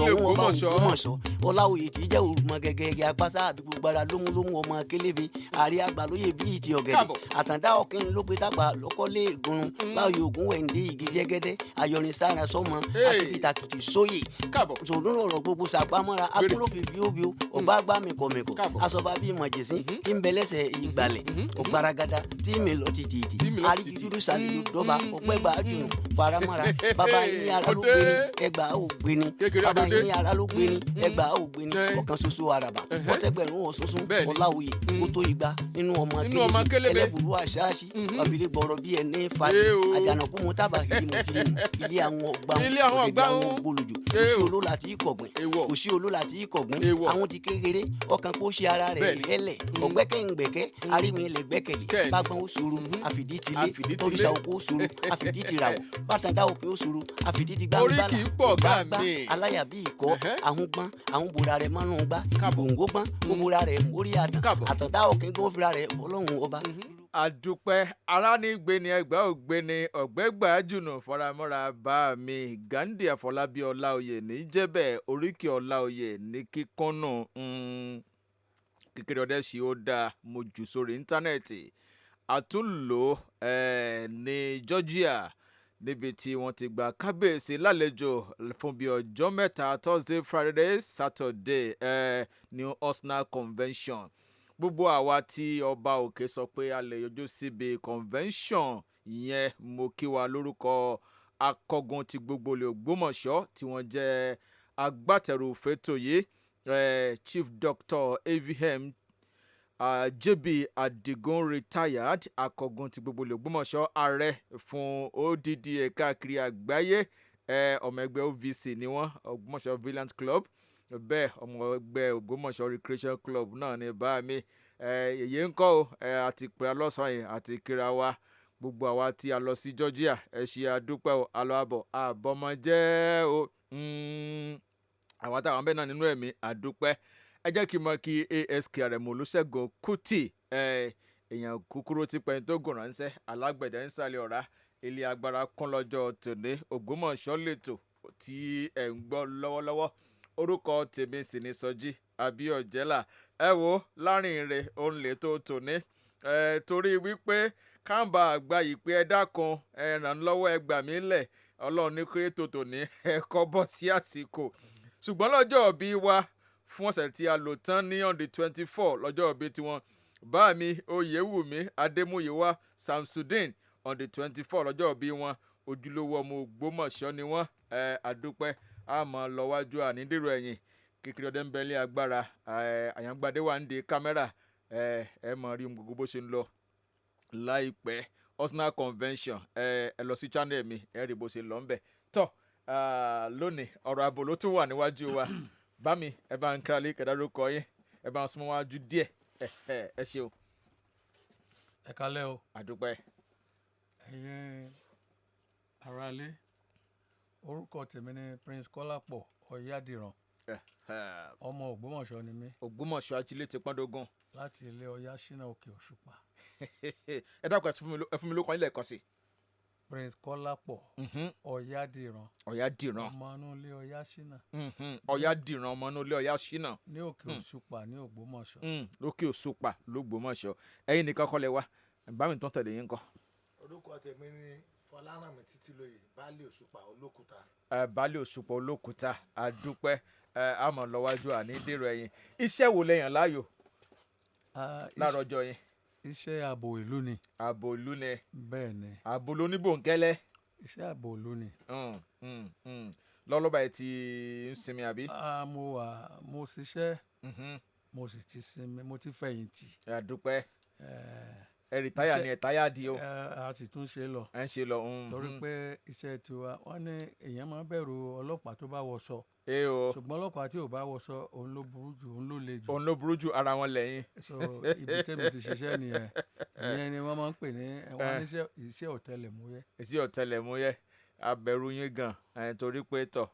Ogbomoso Ọláoyè tí jẹ́ òrùmọ gẹ́gẹ́ apáta àbí gbogbo ara lómúlómú ọmọ kélébé àrí àgbà lóye bí ìtì ọ̀gẹ̀dẹ̀ àtàndá ọ̀kìn ló pe tápà lọ́kọ́lé ìgúnrún láòyè ògún wẹ̀ǹdé igi jẹ́gẹ́dẹ́ ayọ̀rin sára sọ́mọ àti pìtàkìtì sóyè sòdún ọ̀rọ̀ gbogbo sàpamọ́ra akúlófin bíóbíó ọba àgbà mẹ̀kọ̀mẹ̀kọ̀ asọba bíi mọ̀jẹ̀sín tí ń bẹ̀lẹ́sẹ̀ ìgbàlẹ̀ ọ̀gbaragada tí mi lọ ti tìtì àríkìtúrú sàlẹ̀ dọ́ba ọ̀pẹ́gbà àjùnù faramọ́ra bàbá yín ní ara ló gbé ni ẹgbàá ò gbé ni bàbá yín ní ara ló gbé ni ẹgbàá ò gbé ni ọ̀kan ṣoṣo àràbà ọ̀tẹ́gbẹ̀rún ọ̀ṣunṣun Ọláoyè kó tó igba nínú ọmọ kélébé ẹlẹ́bùrú àṣáṣí ọ̀bìnrin gbọ̀rọ̀ bíi ẹni fàdé àjànàkú mu tábà hìrìmù ilé àwọn ọgbà ọ̀dẹ̀dẹ̀ àwọn ògbólójò òsì olóla tí kọ̀gbìn òsì olóla tí kọ̀gbìn àwọn ti kékeré ọkàn kó ṣe ara rẹ̀ lẹ́lẹ̀ ọ̀gbẹ́kẹ̀ǹgbẹ̀kẹ́ arími ilẹ̀ gbẹ́kẹ̀lé bágbọ́n ó ṣòro àfìdí tilé toríṣà òkú ó ṣòro àfìdí tìràwọ̀ bàtàndá òkè ó ṣòro àfìdí ti gbàngbàlà gbàgbà aláyà bíi ìkọ́ àwọn gbọ́n àwọn bòrà rẹ̀ mọ́nú gbá ìgbòǹgbò gbọ́n gbòbòrà rẹ̀ mórí àtàndá òkè gbófinra rẹ̀ fọlọ́hún ọba. àdùpẹ́ aránígbé ni ẹgbẹ́ ògbéni ọ̀gbẹ́gbà jùnà faramọ́ra bá mi Gandhi Àfọlábí Ọláoyè ní jẹ́bẹ̀ oríkì Ọláoyè ní kíkọ́nù kékeré ọdẹ ṣì ó dáa mo jù sórí íńtánẹ́ẹ̀tì àtúnlò ní Georgia níbi tí wọ́n ti gba kábíyèsí lálejò fún bíi ọjọ́ mẹ́ta Thursday Friday Saturday ní Osna Convention. Gbogbo àwa tí ọba òkè sọ pé a lè yọjú síbi convention yẹn mo kí wa lórúkọ akọgun ti gbogbo ilẹ̀ Ògbómọ̀ṣọ́ tí wọ́n jẹ́ agbátẹrù fẹ́tò yìí Chief Dr. AVM JB Adigun retired akọgun ti gbogbo ilẹ̀ Ògbómọ̀ṣọ́ ààrẹ fún ODD káàkiri àgbáyé ọmọ ẹgbẹ́ OVC ni wọ́n Ògbómọ̀ṣọ́ Valiant Club bẹ́ẹ̀ ọmọ ẹgbẹ́ Ògbómọ̀ṣọ́ Recreation Club náà ní bá mi èyí ń kọ́ o àti pé alọ́sàn yìí àti kíra wa gbogbo àwa tí a lọ sí Georgia ẹ ṣe àdúpẹ́ o alọ́ àbọ̀ àbọ̀mọjẹ́ o àwọn táwọn bẹ́ẹ̀ náà nínú ẹ̀mí àdúpẹ́ ẹ jẹ́ kí n mọ̀ kí ASK Arẹ̀mú Olúṣẹ́gun Kútì èèyàn kúkúrú ti pẹ́yìn tó gùn ránṣẹ́ alágbẹ̀dẹ ń sàlẹ̀ ọ̀rá ilé agbára kún lọ́jọ́ tòní Ògbómọ̀ṣọ́ lẹ́tọ̀ tí ẹ̀ ń gbọ́ lọ́wọ́lọ́wọ́ orúkọ tèmi sì ní Sọjí Abíọ́jẹ́là ẹ wo láàrin rẹ̀ òun lè tó tòní torí wípé káàmbà àgbà yìí pé ẹ dákun ẹ ràn lọ́wọ́ ẹ gbà mí lẹ̀ Ọlọ́run ní kéré tó tòní ẹ kọ́ bọ́ sí àsìkò ṣùgbọ́n lọ́jọ́ òbí wa fún ọ̀sẹ̀ tí a lò tán ní on the 24 lọ́jọ́ òbí tiwọn bá mi Oyèwùmí Adémúyìwá Samsudeen on the 24 lọ́jọ́ òbí wọn ojúlówó ọmọ Ògbómọ̀ṣọ́ ni wọ́n àdúpẹ́ àmọ́ lọ́wájú ànídèrò ẹ̀yìn kékeré ọdẹ ń bẹ́lẹ̀ agbára àyàngbádé wà ń de kámẹ́rà ẹ mọ̀ rí gbogbo bó ṣe ń lọ láìpẹ́ Osna Convention ẹ lọ sí channel mi ẹ rí bó ṣe lọ ń bẹ̀ tọ́ lónìí ọ̀rọ̀ ààbò ló tún wà níwájú wa bá mi ẹ bá ń kíra lé kẹdárúkọ yín ẹ bá ń súnmọ́ wájú díẹ̀ ẹ ṣeun. ẹ kálẹ́ o. àdúpẹ́. ẹ̀yin aráalé orúkọ tèmi ni Prince Kọ́lápọ̀ Ọ̀yádìran ọmọ Ògbómọ̀ṣọ́ ni mí. Ògbómọ̀ṣọ́ ajílẹ̀ ti pọ́ndógún. láti ilé Ọya ṣínà òkè Òṣùpá. ẹ dákun ẹ fún mi lóko ilé ẹ̀kọ́ sí. Prince Kọ́lápọ̀ Ọ̀yádìran. Ọ̀yádìran. ọmọ inú ilé Ọya ṣínà. Ọ̀yádìran ọmọ inú ilé Ọya ṣínà. ní òkè Òṣùpá ní Ògbómọ̀ṣọ́. lókè Òṣùpá lÓgbómọ̀ṣọ́ ẹ̀yin nìkan kọ́ lẹ wá bá mi tán tẹ̀lé yín kọ́. orúkọ tèmi ni Fọlárànmí Títílóyè Baálé Òṣùpá Olókùta. Baálé Òṣùpá Olókùta àdúpẹ́ àmọ́ lọ́wájú àní dèrò ẹ̀yìn iṣẹ́ wo lẹ́yìn láàyò lárọ̀jọ́ yín. iṣẹ́ ààbò ìlú ni. ààbò ìlú ni. bẹ́ẹ̀ ni. ààbò lóníbòǹkẹ́lẹ́. iṣẹ́ ààbò ìlú ni. lọ́lọ́ba ẹ̀ ti ń sinmi àbí. mo ṣiṣẹ́ mo sì ti sinmi mo ti fẹ̀yìntì. àdúpẹ́ ẹ rìtáyà ni ẹ táyà di o. a sì tún ṣe lọ. ẹ ń ṣe lọ. torí pé iṣẹ́ tiwa wọ́n ní èèyàn máa ń bẹ̀rù ọlọ́pàá tó bá wọṣọ. ṣùgbọ́n ọlọ́pàá tí ò bá wọṣọ òun ló burú jù òun ló le jù. òun ló burú jù ara wọn lẹ́yìn. so ibi tẹ́mi ti ṣiṣẹ́ nìyẹn ìyẹn ni wọ́n máa ń pè ní wọ́n ní iṣẹ́ ọ̀tẹlẹ̀múyẹ́. iṣẹ́ ọ̀tẹlẹ̀múyẹ́ abẹ̀rù yín gan torí pé tọ̀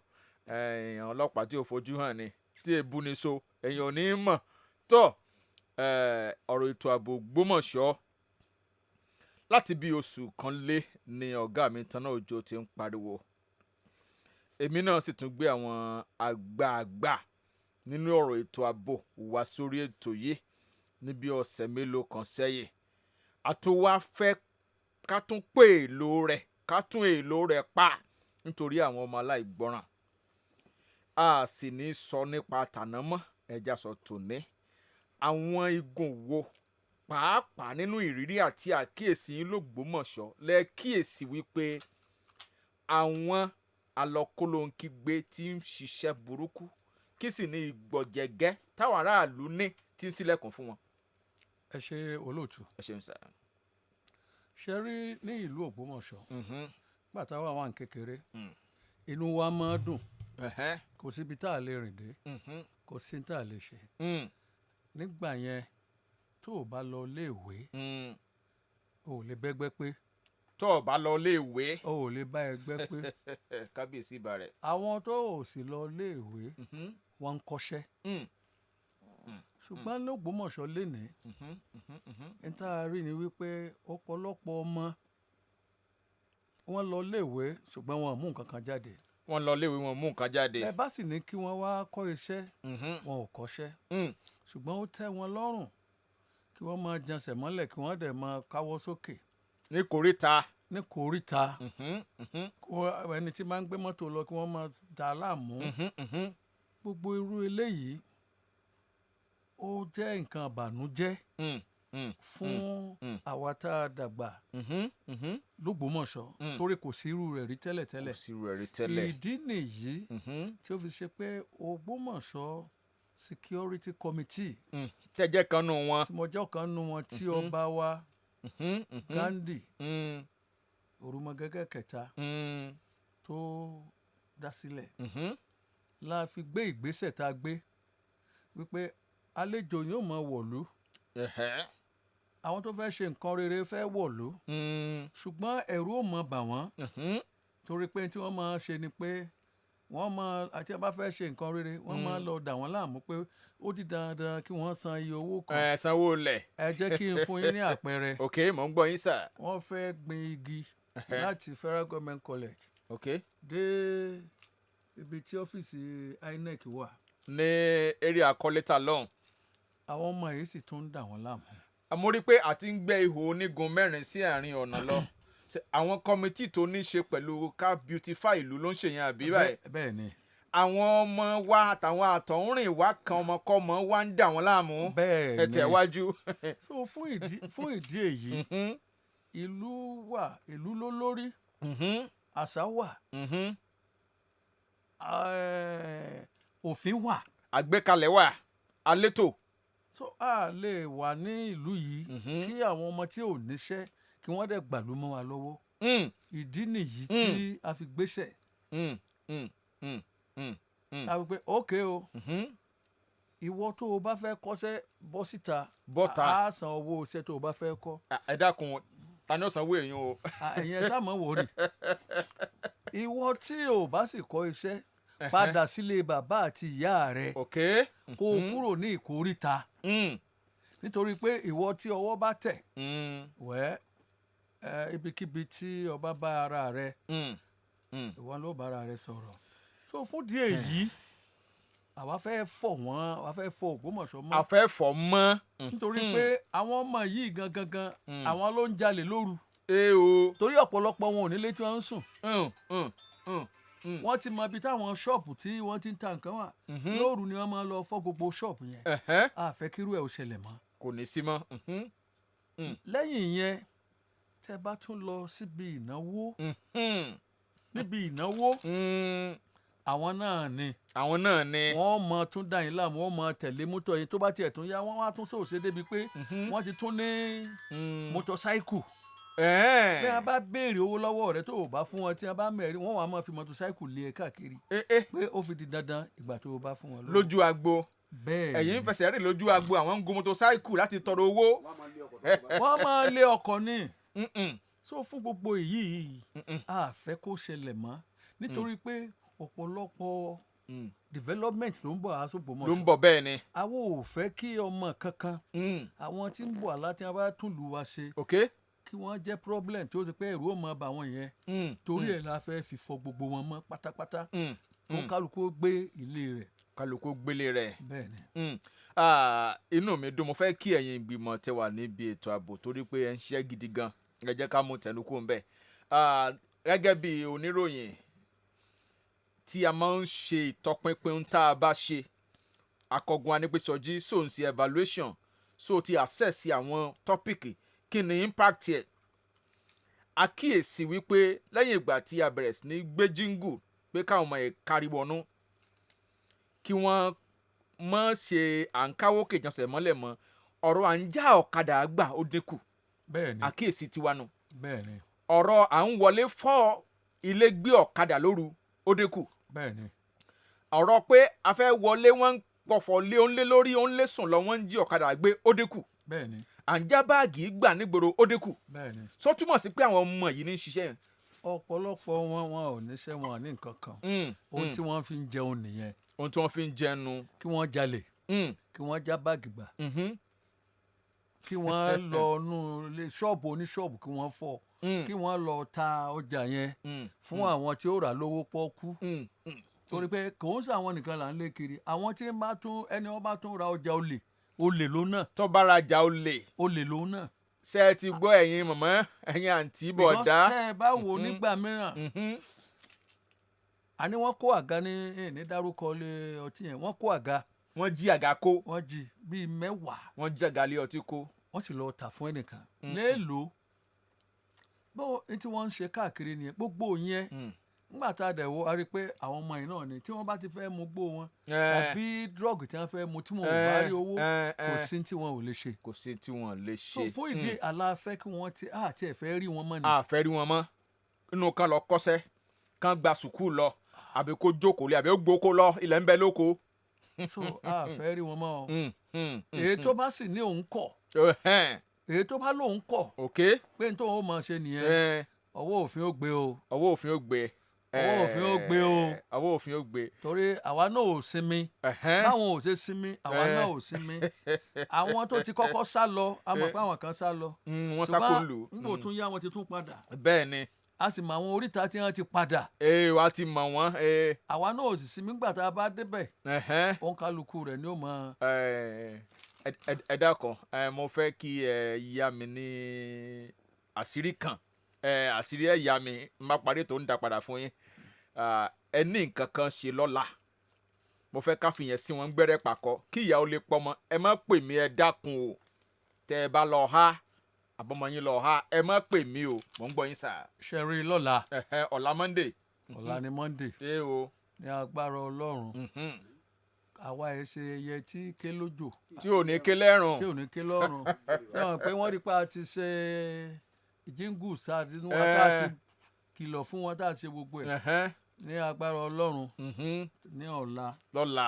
èèyàn ọlọ́pàá tí ò fojú hàn ni tí èbú ni so èèyàn ò ní mọ̀ tọ̀ ọ̀rọ̀ ètò ààbò Ògbómọ̀ṣọ́ láti bí oṣù kan lé ní ọ̀gá mi Tanná Òjó ti ń pariwo èmi náà sì tún gbé àwọn àgbààgbà nínú ọ̀rọ̀ ètò ààbò wá sórí ètò yìí níbi ọ̀sẹ̀ mélòó kan sẹ́yìn. A tún wá fẹ́ ká tún pè èlò rẹ̀ ká tún èlò rẹ̀ pa nítorí àwọn ọmọ aláìgbọràn. A sì ní sọ nípa tàná mọ́, ẹja sọ tòní. Àwọn igun wo pàápàá nínú ìrírí àti àkíyèsí yín l'Ógbómọ̀ṣọ́ lẹ kíyèsí wípé àwọn alọ́kólóńkígbe tí ń ṣiṣẹ́ burúkú kí sì ní ìgbọ̀jẹ̀gẹ́ táwọn aráàlú ní tí ń ṣílẹ̀kùn fún wọn. ẹ ṣe olóòtú. ẹ ṣeun sá. ṣe rí ní ìlú Ògbómọ̀ṣọ́ bàtà wà wà ní kékeré inú wa máa dùn kò síbi tá a lè rìn dé kò sí tá a lè ṣe nígbà yẹn tó o bá lọ iléèwé o ò lè bẹ́gbẹ́ pé. tó o bá lọ iléèwé o ò lè bá ẹgbẹ́ pé. kábíyèsí ibà rẹ̀. àwọn tó o sì lọ iléèwé wọ́n ń kọ́ṣẹ́ ṣùgbọ́n ní Ògbómọ̀ṣọ́ lénìí ní tá a rí ni wípé ọ̀pọ̀lọpọ̀ ọmọ wọ́n lọ iléèwé ṣùgbọ́n wọn ò mú nǹkan kan jáde. wọ́n lọ iléèwé wọn mú nǹkan jáde. ẹ bá sì ní kí wọ́n wá kọ́ iṣẹ́ wọn ò kọ́ṣẹ́ ṣùgbọ́n ó tẹ́ wọn lọ́rùn kí wọ́n máa jẹnsẹ̀ mọ́lẹ̀ kí wọ́n dẹ̀ máa káwọ́ sókè. ní kòríta. ní kòríta ẹni tí máa ń gbé mọ́tò lọ kí wọ́n máa dà á láàmú. gbogbo irú eléyìí ó jẹ́ nǹkan àbànújẹ́ fún àwa tá a dàgbà l'Ógbómọ̀ṣọ́ torí kò sí irú rẹ̀ rí tẹ́lẹ̀tẹ́lẹ̀. kò sí irú rẹ̀ rí tẹ́lẹ̀. ìdí nìyí tí ó fi ṣe pé Ògbómọ̀ṣọ́ Security Committee. tẹ́jẹ́ kan nù wọn. tí mo jẹ́ ọ̀kan nù wọn tí ọba wa Gandhi Òrùmọgẹ́gẹ́ kẹta tó dá sílẹ̀ la fi gbé ìgbésẹ̀ tá a gbé wípé àlejò yóò máa wọ̀lú àwọn tó fẹ́ ṣe nǹkan rere fẹ́ wọ̀lú ṣùgbọ́n ẹ̀rù ò mọ bà wọ́n torí pé tí wọ́n máa ṣe ni pé wọ́n máa àti ẹ bá fẹ́ ṣe nǹkan rere wọ́n máa lọ dà wọ́n láàmú pé ó di dandan kí wọ́n san iye owó kan. ẹ sanwó lẹ̀. ẹ jẹ́ kí n fún yín ní àpẹẹrẹ. ok mò ń gbọ́ yín sà. wọ́n fẹ́ gbin igi láti Federal Government College. ok. dé ibi tí ọ́fíìsì INEC wà. ní eré àkọlẹ́tà lọ́hùn. àwọn ọmọ yìí sì tún ń dà wọ́n láàmú. mo rí i pé àti ń gbẹ́ ihò onígun 4 sí àárín ọ̀nà lọ àwọn kọ́mítì tó ní ṣe pẹ̀lú ká beautify ìlú ló ń ṣe yẹn àbí báyìí. bẹ́ẹ̀ ni. àwọn ọmọ wa àtàwọn àtọ̀húnrìn wa kan ọmọkọ́mọ wa ń dà wọ́n láàmú. bẹ́ẹ̀ ni ẹ tẹ̀ wájú. so fún ìdí èyí ìlú wà ìlú ló lórí àṣà wà òfin wà. àgbékalẹ̀ wà alétò. so a lè wà ní ìlú yìí kí àwọn ọmọ tí ò níṣẹ́ kí wọ́n dẹ̀ gbàlú mọ́ wa lọ́wọ́. ìdí nìyí tí a fi gbéṣẹ̀. a fi pé ókè o ìwọ tó o bá fẹ́ kọ́ṣẹ́ bọ́ síta a san owó iṣẹ́ tó o bá fẹ́ kọ́. ẹ dákun ta ni ó sanwó èèyàn o. ẹ̀yin ẹ sáà mọ̀ wò rí ìwọ tí o bá sì kọ́ iṣẹ́ padà sílé bàbá àti ìyá rẹ kó o kúrò ní ìkóríta nítorí pé ìwọ tí ọwọ́ bá tẹ̀ ibikíbi tí ọba bá ara rẹ ìwọ ló bá ara rẹ sọ̀rọ̀ so fún díẹ̀ yìí àwa fẹ́ fọ̀ wọ́n àwa fẹ́ fọ̀ Ògbómọ̀ṣọ́ mọ́. a fẹ́ fọ̀ mọ́. nítorí pé àwọn ọmọ yìí gangan àwọn ló ń jalè lóru. o. torí ọ̀pọ̀lọpọ̀ wọn ò nílé tí wọ́n ń sùn. wọ́n ti mọ ibi táwọn ṣọ́ọ̀pù tí wọ́n ti ń ta nǹkan wà. lóru ni wọ́n máa lọ fọ́ gbogbo ṣọ́ọ̀pù yẹn. a fẹ́ kírú ẹ̀ ò ṣẹlẹ̀ mọ́. kò ní sí mọ́. lẹ́yìn yẹn tẹ́ bá tún lọ síbi ìnáwó. níbi ìnáwó àwọn náà ni. wọ́n mọ tún dá yín láàmú wọ́n mọ tẹ̀lé mọ́tò yín tó bá tiẹ̀ tún yá wọ́n wá tún sòṣè débi pé wọ́n ti tún ní mọ́tòsáìkù. bí a bá béèrè owó lọ́wọ́ rẹ tó o bá fún wọn tí a bá mẹ́rin wọ́n wà máa fi mọ́tòsáìkù lé ẹ káàkiri. pé ó fi di dandan ìgbà tó o bá fún wọn. lójú agbo. bẹ́ẹ̀ ni ẹ̀yin ń fẹsẹ̀ rìn lójú agbo àwọn ń gun mọ́tòsáìkù láti tọrọ owó. wọ́n máa lé ọkọ̀ ní. so fún gbogbo èyí a fẹ́ kó ṣẹlẹ̀ mọ́ nítorí pé ọ̀pọ̀lọpọ̀ development ló ń bọ̀ Ògbómọ̀ṣọ́. ló ń bọ̀ bẹ́ẹ̀ ni. àwọn ò fẹ́ kí ọmọ kankan àwọn tí ń bọ̀ láti wọn bá tún lù wá ṣe kí wọ́n jẹ́ problem tí ó ṣe pé ẹ̀rù ó mọ bà wọ́n yẹn torí ẹ̀ la fẹ́ fi fọ gbogbo wọn mọ́ pátápátá kó kálukú gbé ilé rẹ̀. kálukú gbélé rẹ̀. bẹ́ẹ̀ni. Inú mi dùn, mo fẹ́ kí ẹ̀yin ìgbìmọ̀ tẹ wà níbi ètò ààbò torí pé ẹ ń ṣiṣẹ́ gidi gan, ẹ jẹ́ ká mú tẹnukú ń bẹ̀. Gẹ́gẹ́ bí oníròyìn tí a máa ń ṣe ìtọpinpin tá a bá ṣe, akọgun Anípésọjí so ń ṣe evaluation so ti assess àwọn tọ́pìkì kí ni impact ẹ̀. Àkíyèsí wípé lẹ́yìn ìgbà tí a bẹ̀rẹ̀ sí ní gbé jíngù pé káwọn ọmọ ẹ̀ kárí wọnú kí wọ́n mọ̀ ṣe à ń káwó kèjọsẹ̀ mọ́lẹ̀ mọ́, ọ̀rọ̀ à ń já ọ̀kadà gbà ó dínkù. bẹ́ẹ̀ni. Àkíyèsí tiwa nù. bẹ́ẹ̀ni. ọ̀rọ̀ à ń wọlé fọ́ ilé gbé ọ̀kadà lóru ó dínkù. bẹ́ẹ̀ni. ọ̀rọ̀ pé a fẹ́ wọlé wọ́n ń pọ̀fọ̀ lé òun lé lórí òun lé sùn lọ wọ́n ń jí ọ̀kadà gbé ó dínkù. bẹ́ẹ̀ni. à ń já báàgì gbà nígboro ó dínkù. bẹ́ẹ̀ni. sọ túmọ̀ sí pé àwọn ọmọ yìí ní í ṣiṣẹ́ yẹn. ọ̀pọ̀lọpọ̀ wọn ò níṣẹ́, wọn ò ní nǹkan kan. ohun tí wọ́n fi ń jẹun nìyẹn. ohun tí wọ́n fi ń jẹnu. kí wọ́n jalè. kí wọ́n já báàgì gbà. kí wọ́n lọ nú ilé ṣọ́ọ̀bù oníṣọ́ọ̀bù kí wọ́n fọ́. kí wọ́n lọ ta ọjà yẹn fún àwọn tí ó rà lówó pọ́ọ́kú. torí pé kò ń sàwọn nìkan là ń lé kiri, àwọn tí ẹni wọ́n bá tún ra ọjà olè ló náà. tó bá rajà olè ló náà. ṣé ẹ ti gbọ́ ẹ̀yin mọ̀mọ́ ẹ̀yin àǹtí bọ̀dá. because tẹ́ ẹ bá wò nígbà mìíràn àní wọ́n kó àga ní dárúkọ lé ọtí yẹn, wọ́n kó àga. wọ́n jí àga kó. wọ́n jí bíi 10. wọ́n jí àga lé ọtí kó. wọ́n sì lọ tà fún ẹnìkan. léèlò bó tí wọ́n ń ṣe káàkiri nìyẹn gbogbo yẹn. nígbà tá a dẹ̀ wo a rí i pé àwọn ọmọ yìí náà ni tí wọ́n bá ti fẹ́ mu gbó wọn tàbí drug tí wọ́n fẹ́ mu tí wọ́n ò bá rí owó kò sí tí wọ́n ò lè ṣe. kò sí tí wọ́n lè ṣe. so fún ìdí aláfẹ́ kí wọ́n àti ẹ̀fẹ́ rí wọn mọ́ ni. a fẹ́ rí wọn mọ́ inú kan lọ kọ́ṣẹ́ kan gba sùkúù lọ àbí kó jókòó lé àbí ó gbókó lọ ilẹ̀ ń bẹ lóko. so a fẹ́ rí wọn mọ́ o. èyí tó bá sì ní òun kọ̀ èyí tó bá lóun kọ̀ pé n tó ń máa ṣe nìyẹn ọwọ́ òfin ó gbé o. ọwọ́ òfin ó gbé. ọwọ́ òfin ó gbé o. ọwọ́ òfin ó gbé. torí àwa náà ò sinmi báwọn ò ṣe sinmi àwa náà ò sinmi. àwọn tó ti kọ́kọ́ sá lọ a mọ̀ pé àwọn kan sá lọ. wọ́n sá kó lù. ṣùgbọ́n nígbà tún yá wọn ti tún padà. bẹ́ẹ̀ ni. a sì mọ àwọn oríta tí wọ́n ti padà. wa ti mọ̀ wọ́n. àwa náà ò sì sinmi nígbà tá a bá débẹ̀. òun kálukú rẹ̀ ni ó mọ. ẹ dákun mo fẹ́ kí ẹ yá mi ní àṣírí kan àṣírí ẹ yá mi má parí tó ń da padà fún yín. ẹ ní nǹkan kan ṣe lọ́la mo fẹ́ ká fìyẹn sí wọn gbẹ́rẹ́ pàkọ́ kí ìyá ó lè pọmọ ẹ má pè mí ẹ dákun o tẹ́ ẹ bá lọ ha àbọ̀mọ yín lọ ha ẹ má pè mí o mò ń gbọ́ yín sà. ṣẹ̀rí lọ́la. ọ̀la Monday. ọ̀la ni Monday. ṣé o. ní agbára Ọlọ́run. àwa ẹ ṣe ẹyẹ tí ké lójò. tí ò ní ké lẹ́rùn. tí ò ní ké lọ́rùn. sẹ́wọ̀n pé wọ́n rí pa ti ṣe jíngù sáà tí wọ́n tá ti kìlọ̀ fún wọn tá a ṣe gbogbo ẹ̀. ní agbára Ọlọ́run. ní ọ̀la. lọ́la.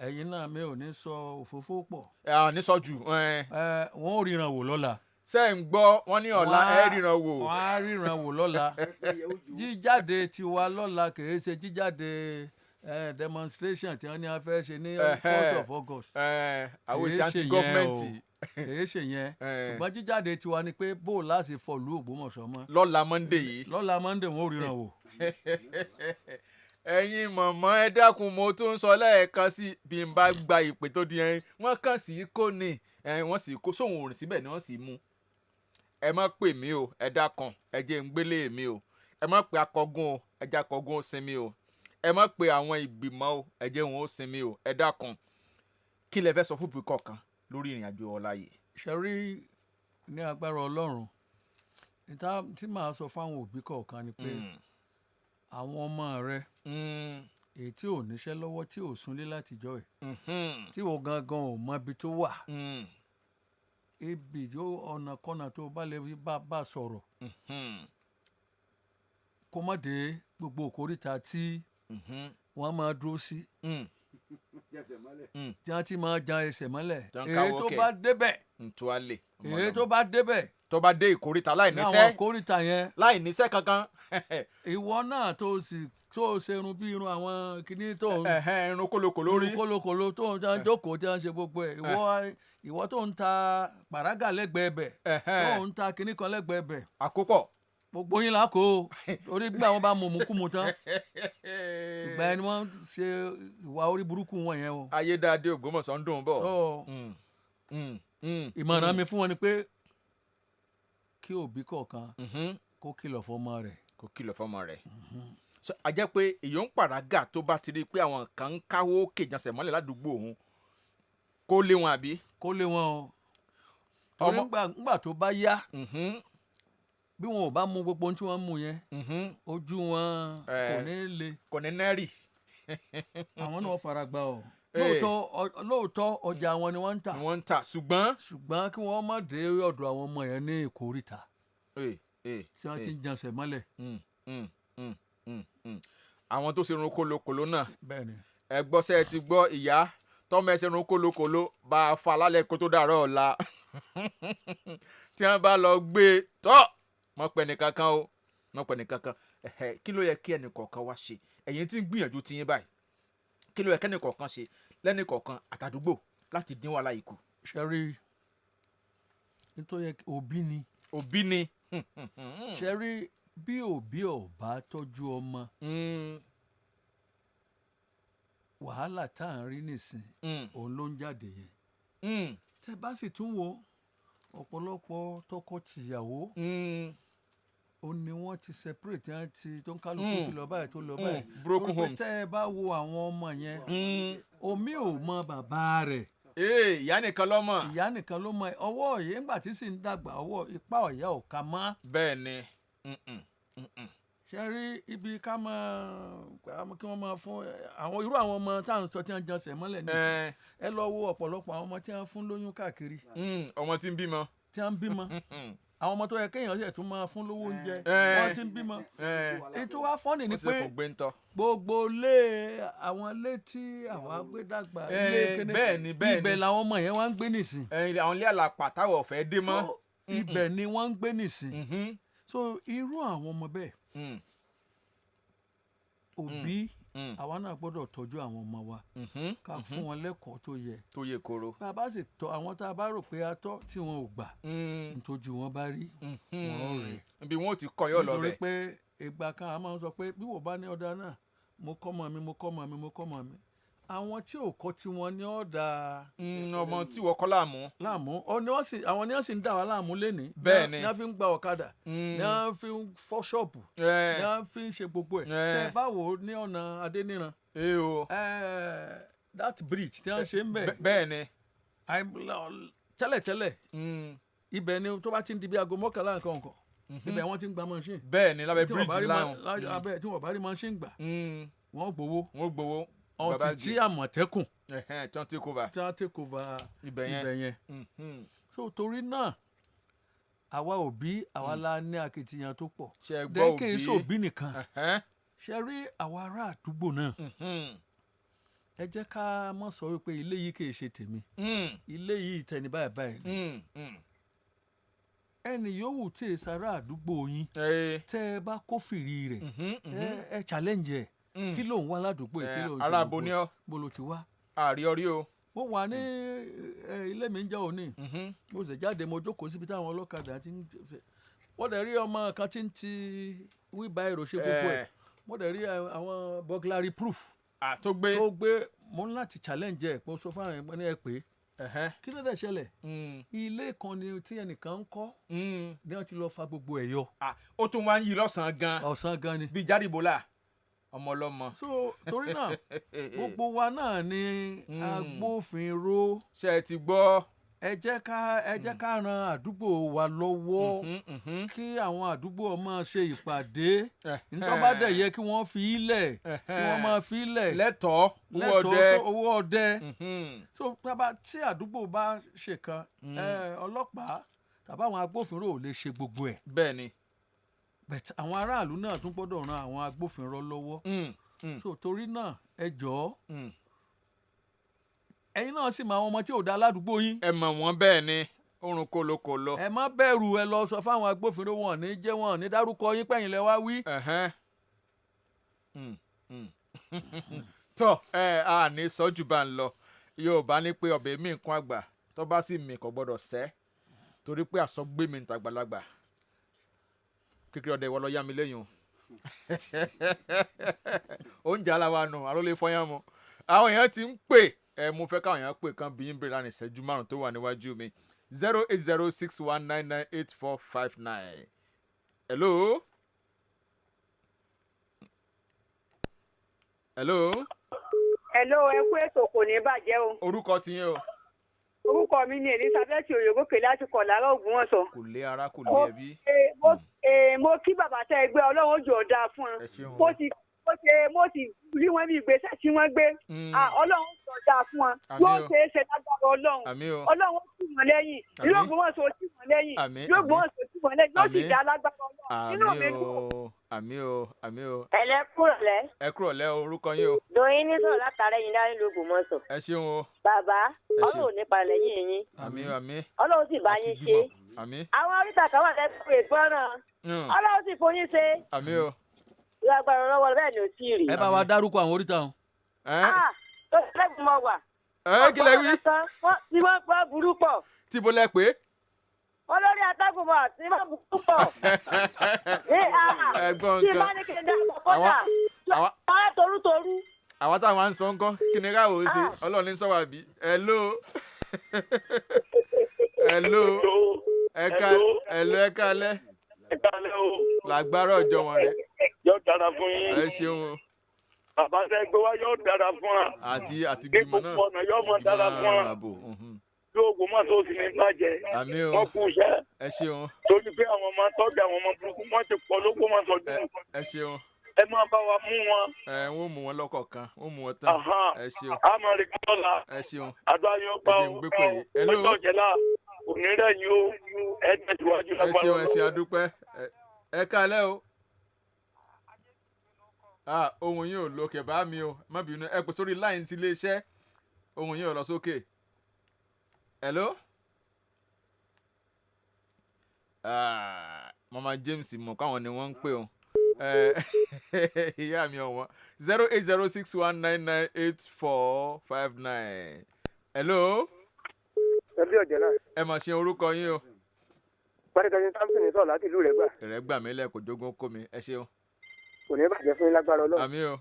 ẹ̀yin náà mi ò ní sọ òfófó pọ̀. ní sọ jù. wọ́n ò ríran wò lọ́la. ṣé ń gbọ́ wọ́n ní ọ̀la ẹ ríran wò. wọ́n á ríran wò lọ́la. jíjáde tiwa lọ́la kìí ṣe jíjáde demonstration tí wọ́n ní a fẹ́ ṣe ní 1st of August. àwọn èsì anti-government. kìí ṣe yẹn ṣùgbọ́n jíjáde tiwa ni pé bó o láti fọ̀lú Ògbómọ̀ṣọ́ mọ́. lọ́la Monday yìí. lọ́la Monday wọ́n ò ríran wò. ẹ̀yin mọ̀mọ́ ẹ dákun mo tún ń sọ lẹ́ẹ̀kan sí bí n bá gba ìpè tó di ẹyin wọ́n kàn sí kò ní wọ́n sì kó sóhun òrìn síbẹ̀ ni wọ́n sì mú. ẹ má pè mí o ẹ dákun ẹ jẹ́ ń gbélé mi o ẹ má pè akọgun o ẹ jẹ́ akọgun ó sinmi o ẹ má pè àwọn ìgbìmọ̀ o ẹ jẹ́ wọn ó sinmi o ẹ dákun kí lẹ fẹ́ sọ fún bí kọ̀ọ̀kan lórí ìrìn àjò ọ̀la yìí. ṣẹ́rí ní agbára Ọlọ́run tí màá sọ fáwọn òbí kọ̀ọ̀kan ni pé àwọn ọmọ rẹ èyí tí ò níṣẹ́ lọ́wọ́ tí ò súnlé látijọ́ ẹ̀ tí ò gangan ò mọ ibi tó wà ibi ọ̀nà kọ́nà tó bá lè fi bá sọ̀rọ̀ kó má dé gbogbo òkúrìtà tí wọ́n máa dúró sí tí wọ́n ti máa jan ẹsẹ̀ mọ́lẹ̀ èyí tó bá débẹ̀ tó bá dé ìkórìtà láì ní àwọn níṣẹ́ ìkórìtà yẹn láì níṣẹ́ kankan. ìwọ náà tó ṣe irun bí irun àwọn kìíní tó ń irun kólokòló rí. irun kólokòló tó ń jókòó tí wọ́n ṣe gbogbo ẹ̀ ìwọ tó ń ta pàrágà lẹ́gbẹ̀ẹ́ bẹ̀ tó ń ta kìíní kan lẹ́gbẹ̀ẹ́ bẹ̀. àkópọ̀. gbogbo yín là kó orí gbà wọn bá mú kú mu tán ìgbà yẹn ni wọ́n ṣe ìwà orí burúkú wọn yẹn o. ayédáadé Ògbómọ̀ṣọ́ ń dùn bọ̀. ìmọ̀ràn mi fún wọn ni pé kí òbí kọ̀ọ̀kan kó kìlọ̀ fọ́mọ rẹ̀. kó kìlọ̀ fọ́mọ rẹ̀. a jẹ́ pé èèyàn ń pàrágà tó bá ti rí i pé àwọn kan ń káwó kéjànsẹ̀ mọ́lẹ̀ ládùúgbò òun kó lé wọn àbí. kó lé wọn o. torí ńgbà tó bá yá bí wọn ò bá mú gbogbo ohun tí wọ́n mú yẹn ojú wọn kò ní le. kò ní nẹ́rì. àwọn náà fara gbá o. lóòótọ́ ọjà wọn ni wọ́n ń tà. wọ́n ń tà ṣùgbọ́n kí wọ́n má dé ọ̀dọ̀ àwọn ọmọ yẹn ní ìkórìtà tí wọ́n ti ń jansẹ̀ mọ́lẹ̀. àwọn tó ṣe irun kólokòló náà. bẹ́ẹ̀ni. ẹ gbọ́ sẹ́ ẹ ti gbọ́ ìyá tọ́mọ ẹ ṣe irun kólokòló bá a fa lálẹ́ kó tó dàárọ̀ ọ̀la tí wọ́n bá lọ gbé e tọ́ mọ̀ pẹ́ nìkankan o mọ̀ pẹ́ nìkankan kí ló yẹ kí ẹnì kọ̀ọ̀kan wá ṣe ẹ̀yin tí ń gbìyànjú tiyín báyìí kí ló yẹ kẹ́nì kọ̀ọ̀kan ṣe lẹ́nì kọ̀ọ̀kan àtàdúgbò láti dín wàhálà yìí kù. ṣẹ́rí nítorí òbí ni. ṣẹ́rí bí òbí ò bá tọ́jú ọmọ wàhálà tá à ń rí nìsín òun ló ń jáde yẹn. tẹ́ bá sì tún wo ọ̀pọ̀lọpọ̀ tọkọ-tìyàwó ó ní wọ́n ti separate yẹn tó ń kálukú ti lọ báyìí tó lọ báyìí. broken homes. tẹ́ ẹ bá wo àwọn ọmọ yẹn omi ò mọ bàbá rẹ̀. ìyá nìkan ló mọ̀. ìyá nìkan ló mọ̀ ọwọ́ yẹn ńgbà tí sì ń dàgbà ọwọ́ ipá ọ̀yá ò ká mọ́. bẹ́ẹ̀ ni. ṣe rí ibi ká kí wọ́n máa fún irú àwọn ọmọ tá à ń sọ tí wọ́n jẹun mọ́lẹ̀ ní ìsìn ẹ lọ wo ọ̀pọ̀lọpọ̀ àwọn ọmọ tí wọ́n fún lóyún káàkiri. ọmọ tí ń bímọ. àwọn ọmọ tó yẹ kéèyàn ṣe tún máa fún lówó oúnjẹ wọ́n ti ń bímọ. ètò wa fọ́nì ni pé gbogbo àwọn ilé tí àwa gbé dàgbà ibẹ̀ làwọn ọmọ yẹn wá ń gbé nìsín. àwọn ilé àlàpà táwọn ọ̀fẹ́ dé mọ́. ibẹ̀ ni wọ́n ń gbé nìsín. so irú àwọn ọmọ bẹ́ẹ̀ òbí àwa náà gbọ́dọ̀ tọ́jú àwọn ọmọ wa ká fún wọn lẹ́kọ̀ọ́ tó yẹ kóró. bàbá sì tọ́ àwọn tá a bá rò pé a tọ́ tí wọn ò gbà nítọ́jú wọn bá rí wọn rẹ̀. bí wọn ò ti kọ́ yọ̀ lọ bẹ́ẹ̀. nítorí pé ìgbà kan a máa ń sọ pé bí wọ́n bá ní ọ̀dà náà mo kọ́ mọ̀ mi àwọn tí ò kọ́ tí wọ́n ní ọ̀dà. ọmọ tí wọ́n kọ́ láàmú. àwọn ni wọ́n sì ń dà wá láàmú lénìí. bẹ́ẹ̀ ni ní wọ́n fi ń gba ọ̀kadà ní wọ́n fi ń fọ́ ṣọ́ọ̀bù ní wọ́n fi ń ṣe gbogbo ẹ̀. tẹ́ bá wò ó ní ọ̀nà Adéníran. that bridge tí wọ́n ṣe ń bẹ̀. bẹ́ẹ̀ ni. tẹ́lẹ̀tẹ́lẹ̀ ibẹ̀ ni tó bá ti ń di bí aago mọ́kànlá nǹkan kan ibẹ̀ wọ́n ti ń gba machine. bẹ́ẹ̀ ni lábẹ́ bridge láwọn. tí wọ́n bá rí machine gbà wọ́n gbowó. Baba tí Àmọ̀tẹ́kùn tí wọ́n take over ibẹ̀ yẹn. so torí náà àwa òbí àwa la ní akitiyan tó pọ̀. dẹ́kẹ́ iṣẹ́ òbí nìkan ṣe rí àwa ará àdúgbò náà. ẹ jẹ́ ká má sọ wípé ilé yìí kì í ṣe tèmi ilé yìí tẹni báyìí ẹni yòówù tí èsì ará àdúgbò yín tẹ́ ẹ bá kófìrí rẹ̀ ẹ challenge ẹ̀. kí ló ń wá ládùúgbò yìí kí ló ń ṣe ara bo ni ọ bó ló ti wá. àríọrí o. mo wà ní ilé mi ń jẹ́ òní mo sì jáde mo jókòó síbi táwọn ọlọ́kadà ti ń ṣe wọ́n dẹ̀ rí ọmọ kan tí ń ti wheelbarrow ṣe gbogbo ẹ̀ mo dẹ̀ rí àwọn burglary proof tó gbé mo ń láti challenge ẹ̀ mo sọ fún àwọn ẹ̀gbọ́n ní ẹ pé kí ló dẹ̀ ṣẹlẹ̀ ilé kan ni tí ẹnìkan ń kọ́ ni wọ́n ti lọ fa gbogbo ẹ̀ yọ. ó tún wá ń yí lọ́sàn-án gan ni bíi jáde-bọ́lá ọmọlọmọ. so torí náà gbogbo wa náà ni agbófinró. ṣé ẹ ti gbọ́. ẹ jẹ́ ká ran àdúgbò wa lọ́wọ́ kí àwọn àdúgbò máa ṣe ìpàdé nítorí bá dẹ̀ yẹ kí wọ́n fi ilẹ̀ kí wọ́n máa fi ilẹ̀ lẹ́tọ̀ọ́ owó ọdẹ. so tí àdúgbò bá ṣèkan ọlọ́pàá tàbí àwọn agbófinró ò lè ṣe gbogbo ẹ̀. bẹ́ẹ̀ ni. but àwọn aráàlú náà tún gbọ́dọ̀ ran àwọn agbófinró lọ́wọ́. so torí náà ẹ jọ̀ọ́ ẹ̀yin náà sì mọ àwọn ọmọ tí ò dá ládùúgbò yín. ẹ mọ̀ wọ́n bẹ́ẹ̀ ni. oorun kólókòló. ẹ má bẹ̀rù ẹ lọ sọ fáwọn agbófinró wọn ní jẹ́ wọn ní dárúkọ yín pẹ̀yìn lẹ wá wí. tọ́ a ní sọ́jú bá ń lọ Yorùbá ní pé ọbẹ̀ mi nǹkan àgbà tó bá sì mì kò gbọ́dọ̀ sẹ́ torí pé àsọgbé mi ń tàgbàlagbà kékeré ọdẹ ìwọ lọ yá mi lẹ́yìn o. oúnjẹ aláwa nù àrólé fọyán mu àwọn èèyàn ti ń pè mo fẹ́ káwọn èèyàn pè kan bí yín bèrè láàrin ìṣẹ́jú márùn tó wà níwájú mi 08061998459. hello. hello. hello ẹ kú ètò kò ní bàjẹ́ o. orúkọ ti yín o. orúkọ mi ni Elizabeth Oyègòkè láti Kọ̀lárà Ògbómọ̀ṣọ́. kò lé ara kò lé ẹbí. mo kí bàbá tẹ ẹgbẹ́ Ọlọ́run jò dáa fún un. mo sì rí wọn bí ìgbésẹ̀ tí wọ́n gbé. Ọlọ́run jò dáa fún wọn. yóò ṣe é ṣe lágbára Ọlọ́run. Ọlọ́run tì wọ́n lẹ́yìn. yóò Ògbómọ̀ṣọ́ tì wọ́n lẹ́yìn. yóò Ògbómọ̀ṣọ́ tì wọ́n lẹ́yìn. yóò sì dá lágbára Ọlọ́run. inú mi dùn. àmì o. ẹlẹ kúrọ̀lẹ́. ẹ kúrọ̀lẹ́ orúkọ yín o. Doyin ní sọ̀rọ̀ látara ẹ̀yin dání ló Ògbómọ̀ṣọ́. ẹ ṣeun o. bàbá Ọlọ́run ò ní palẹ̀ yín yín. àmín. Ọlọ́run sì bá yín ṣe. àmín. àwọn oríta kan wà lẹ́kọ̀ọ́ ìgbọ́ràn. Ọlọ́run sì fún yín ṣe. àmín o. ìwà agbára lọ́wọ́ bẹ́ẹ̀ ni ò tí ì rí. ẹ bá wa dárúkọ àwọn oríta wọn. tó lẹ́gùn mọ́ wà. kí lẹ wí. tí wọ́n gbọ́ burú pọ̀. tí mo lẹ pé. olórí atẹ́gùnmọ̀ tí wọ́n burú pọ̀. ẹ̀gbọ́n tí wọ́n ní kí n dá ọ̀pọ̀dà. àwọn torútorú. àwa táwọn ń sọ ń kọ́ kí ni káwọ́ ó ṣe Ọlọ́run ní sọ́wọ́ àbí. hello. ẹ kálẹ́. lágbára ọjọ́ wọn rẹ. yóò dára fún yín. ẹ ṣeun o. bàbá tẹ gbé wá yóò dára fún wa. àti gbìmọ̀ náà. gbogbo ọ̀nà yóò mọ dára fún wa. yóò Ògbómọ̀ṣọ́ sì ní bàjẹ́. àmín o. wọ́n kú iṣẹ́. ẹ ṣeun. torí pé àwọn ọmọ tọ́jú àwọn ọmọ burúkú wọ́n ti pọ̀ l'Ógbómọ̀ṣọ́ jù. ẹ ṣeun. ẹ máa bá wa mú wọn. wọ́n mú wọn lọ́kọ̀ọ̀kan wọ́n mú wọn tán. ẹ ṣeun. a máa rí kọ́lá. ẹ ṣeun. àdúrà yóò gbà ó. ọjọ́ ìjẹ́lá onírẹ̀ yóò ẹ tẹ̀síwájú ẹ ṣeun ẹ ṣe adúpẹ́ ẹ kálẹ́ o. ohun yín ò lókè bá mi o má bínú ẹ pè sórí line ti iléeṣẹ́ ohun yín ò lọ sókè. hello. Mama James mọ̀ káwọn ni wọ́n ń pè o. ìyá mi ọ̀wọ́n 08061998459. hello. ẹbí ọ̀jẹ̀ náà. ẹ mà ṣe orúkọ yín o. pàdékàṣe Samson sọ̀rọ̀ láti ìlú Rẹ́gbà. Rẹ́gbà mi lẹ́kọ̀ọ́ jogún kó mi ẹ ṣeun. kò ní bàjẹ́ fún yín lágbára Ọlọ́run. àmín o.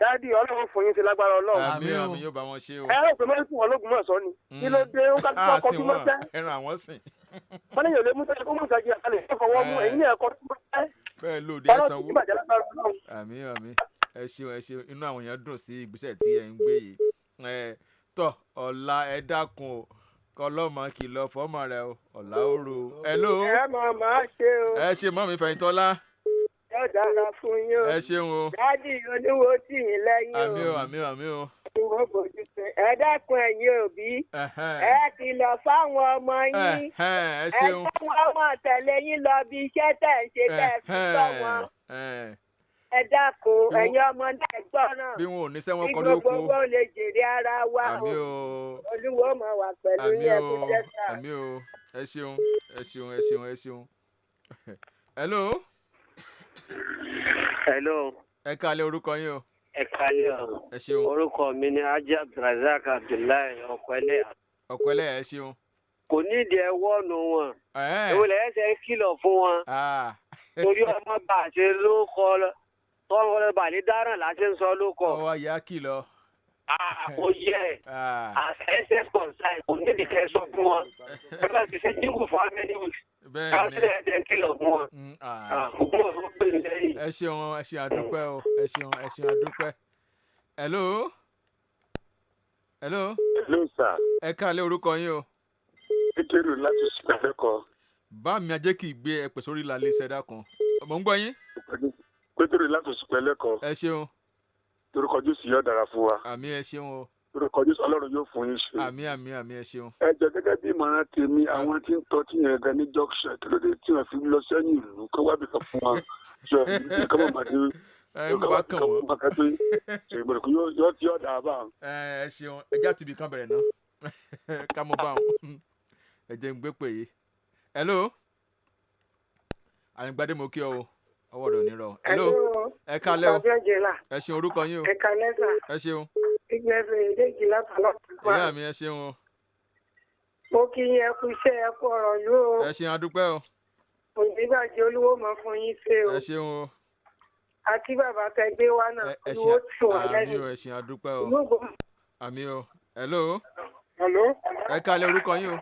dáàdi Ọlọ́run fún yín sí lágbára Ọlọ́run. àmín yóò bá wọn ṣe o. ẹ rò pé mọ́tò wọn l'Ógbómọ̀ṣọ́ ni. kí ló dé ó kájú ọkọ̀ tó mọ́ tẹ́. ẹran àwọn sìn. wọ́n ní yóò lé mú tẹ́lẹ̀ kó mú ìtajà àkàlẹ̀ ìfọwọ́ mú ẹ̀yìn ní ẹ̀kọ́ tó mọ́ tẹ́. bẹ́ẹ̀ lóde ẹ sanwó. àmín ẹ ṣeun inú àwọn èèyàn dùn sí ìgbésẹ̀ tí ẹ ń gbé yìí. tọ́ ọ̀la ẹ dákun o kọlọ́mọ kìlọ̀ fọ́mọ rẹ o ọ̀la òru. hello. ẹ máa ṣe o. ẹ ṣe mọ́ mi Fẹ̀yìntọ́lá. yóò dára fún yín o. ẹ ṣeun o. dáàdi oníwo tì yín lẹ́yìn o. àmín o. ẹ dákun ẹ̀yin òbí. ẹ kìlọ̀ fáwọn ọmọ yín. ẹ ṣeun. ẹ fáwọn ọmọ tẹ̀lé yín lọ bí iṣẹ́ tẹ̀ ń ṣe tẹ̀ fi tọ́ wọn. ẹ dákun ẹ̀yin ọmọ náà gbọ́ràn. bí wọn ò ní sẹ́wọ̀n kọ́ lóko. gbogbo lè jèrè ara wa o. Olúwo máa wà pẹ̀lú yín ẹkú jẹ́sà. àmín o ẹ ṣeun. hello. ẹ kálẹ́ orúkọ yín o. ẹ kálẹ́ o. ẹ ṣeun. orúkọ mi ni Ajá Abdulrasaq Abdullahi ọ̀pẹ́lẹ̀ ẹ ṣeun. kò nídìí ẹ wọ́ọ̀nù wọn. ìwòlẹ̀ ẹsẹ̀ ń kìlọ̀ fún wọn. torí ọmọ bá a ṣe ló kọ tọ́wọ́ bá ní dáràn láti ń sọ ló kọ. ọwọ́ ìyá kìlọ̀. ó yẹ àṣẹ kọ̀ọ̀sáì kò nídìí kẹ́ sọ fún wọn. ẹ bá ti ṣe jíǹkù fún amẹ́ni wù. káṣílẹ̀ ẹsẹ̀ ń kìlọ̀ fún wọn. ẹ ṣeun àdúpẹ́ o ẹ ṣeun àdúpẹ́. hello. hello sir. ẹ káàlẹ́ orúkọ yín o. pétérù láti ṣùpẹ̀lẹ́kọ̀. bá mi ajé kì í gbé ẹ pèsè orí ìlànà ìṣẹ̀dá kan mò ń gbọ́ yín. pétérù láti ṣùpẹ̀lẹ́kọ̀. ẹ ṣeun. torúkọ Jésù yóò dára fún wa. àmín ẹ ṣeun o. torúkọ Jésù Ọlọ́run yóò fún yín ṣe. àmín ẹ ṣeun. ẹ jẹ́ gẹ́gẹ́ bí ìmọ̀ràn tèmi àwọn tí ń tọ́ tí yẹn gan ní junction kí ló dé tí wọ́n fi lọ sẹ́yìn ìlú kó wá bí kan fún wa jọ ìlú kọ́ mọ̀ màdé yóò kàn wọ́n yóò tí ọ̀dà bá. ẹ ṣeun ẹjẹ́ àti ibì kan bẹ̀rẹ̀ náà ká mọ̀ bá wọn. ẹ jẹ́ ń gbé pè yìí. Hello. Àyìngbádé mo kí ọ o. Ọwọ́ rẹ̀ ò ní rọ. Hello. Ẹ kálẹ́ o. Ẹ ṣeun orúkọ yín o. Ẹ kálẹ́ sà. Ẹ ṣeun. Ìgbẹ́fẹ̀ ìdéjì látàlọ́. Ìyá mi ẹ ṣeun o. Mo kí yín ẹ kú iṣẹ́ ẹ kú ọ̀rọ̀ yóò. Ẹ ṣeun adúpẹ́ o. Ònígbàjẹ́ olúwo mọ̀ fún yín ṣe o. Ẹ ṣeun o. Àti bàbá tẹ gbé wá náà olúwo tì wá lẹ́yìn. Àmì o ẹ ṣeun adúpẹ́ o. Àmì o. Hello. Hello. Ẹ kálẹ́ orúkọ yín o.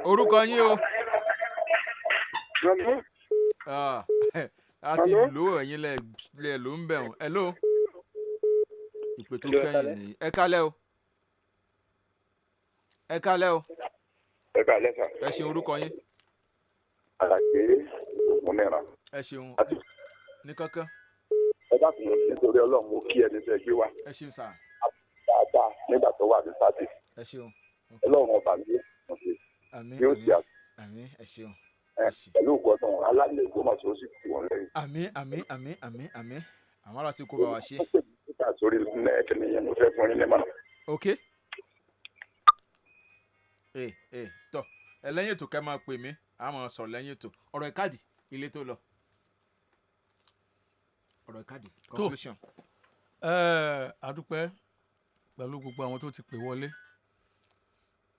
Orúkọ yín o. A ti lò ẹ̀yin lẹ̀ ló ń bẹ̀ wọ́n. Hello. Ìpè tó kẹ́yìn nìyí. Ẹ kálẹ́ o. Ẹ kálẹ́ o. Ẹ kálẹ́ sà. Ẹ ṣeun orúkọ yín. Àlàyé Múnira. Ẹ ṣeun. Ní kankan. Ẹ dákun nítorí Ọlọ́run mo kí ẹni tẹ́ gbé wá. Ẹ ṣeun sà. Dáadáa nígbà tó wà ní sáté. Ẹ ṣeun. Ọlọ́run ọba mi yóò ṣe. Àmín. Yóò ṣe àṣẹ. Àmín. Ẹ ṣeun. Pẹ̀lú ìgbọ́dọ̀ alálẹ̀ Ògbómọ̀ṣọ́ sì tì wọ́n lẹ́yìn. Àmín àmín àmín àmín àmín. Àwọn ará sí kó bá wa ṣe. Nígbà sórí nẹ́ẹ̀kì nìyẹn mo fẹ́ fún yín lẹ́mọ̀nà. Ok. Tọ́ ẹ lẹ́yìn ètò kẹ́ máa pè mí a máa sọ̀rọ̀ lẹ́yìn ètò ọ̀rọ̀ ìkádì ilé tó lọ. Ọ̀rọ̀ ìkádì conclusion. Adúpẹ́ pẹ̀lú gbogbo àwọn tó ti pè wọlé.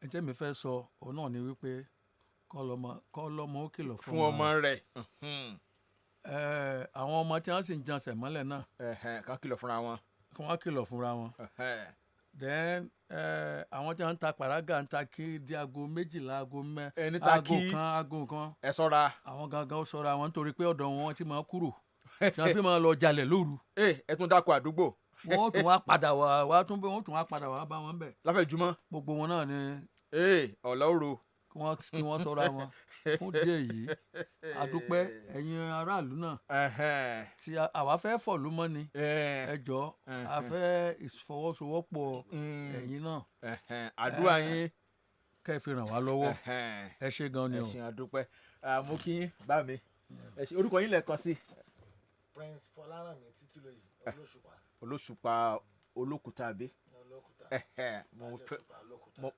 Ẹ jẹ́ mi fẹ́ sọ òun náà ni wípé kọ́ lọ́mọ ó kìlọ̀ fún ọmọ rẹ̀. Àwọn ọmọ tí wọ́n sì ń jan sẹ̀mọ́lẹ̀ náà. Kán kìlọ̀ fúnra wọn. Kí wọ́n kìlọ̀ fúnra wọn. Then àwọn tí wọ́n ń ta pàrágà ń ta kí di aago 12 aago kan. Ẹ ṣọ́ra. Àwọn gangan ó ṣọ́ra wọn nítorí pé ọ̀dọ̀ wọn ti máa kúrò. Tí wọ́n fi máa lọ jalè lóru. Ẹ tún dákọ̀ àdúgbò. Wọ́n tún wá padà wá bá wọn bẹ̀. Láfẹ̀júmọ́. Gbogbo wọn náà ni. Ọ̀làwòrò. Kí wọ́n ṣọ́ra wọn. Fún díẹ̀ yìí adúpẹ́ ẹ̀yin aráàlú náà tí àwa fẹ́ fọ̀lú mọ́ ni ẹ jọ̀ọ́ a fẹ́ ìfọwọ́sowọ́pọ̀ ẹ̀yin náà àdúrà yín kẹ́ ẹ fi ràn wá lọ́wọ́ ẹ ṣé gan ni o. ẹ ṣé adúpẹ́ mo kí yín bá mi orúkọ yín lẹ́ẹ̀kan sí. Prince Fọlárànmí Títílóyè Olóṣùpá Olókùta àbí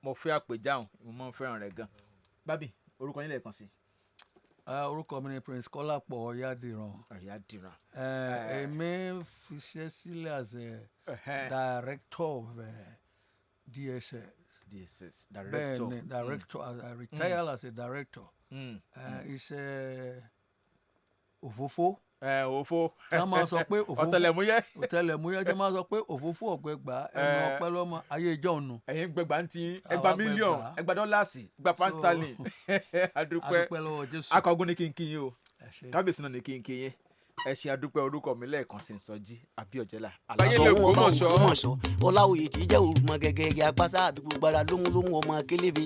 mo fẹ́ àpèjáhùn mo máa ń fẹ́ràn rẹ̀ gan. Bábí orúkọ yín lẹ́ẹ̀kan sí. Orúkọ mi ni Prince Kọ́lápọ̀ Ọ̀yádìran. Ọ̀yádìran. Èmi fiṣẹ́ sílẹ̀ as a director of DSS. Director. Bẹ́ẹ̀ni director. I retired as a director. Iṣẹ́ òfófó. Òfó. Tí wọ́n máa sọ pé òfófó. Ọ̀tẹlẹ̀múyẹ́. Tí wọ́n máa sọ pé òfófó ọ̀gbẹ́gbà ẹnu ọpẹ́ lọ́mọ ayé ìjọ ònu. Ẹ̀yin gbẹgbà ń tin ẹgbà mílíọ̀nù ẹgbà dọ́làsì ẹgbà pound sterling. Adúpẹ́ lọ́wọ́ Jésù. Akọgun ní kínkín yín o. Kábíyèsí náà ní kínkín yín. Ẹ ṣé adúpẹ́ orúkọ mi lẹ́ẹ̀kan sí Sọjí Abíọ́jẹ́lá. Ògbómọ̀ṣọ́ Ọláoyè tí jẹ́ òrùmọ gẹ́gẹ́ apáṣá àti gbogbo ara lómúlómú ọmọ akélébé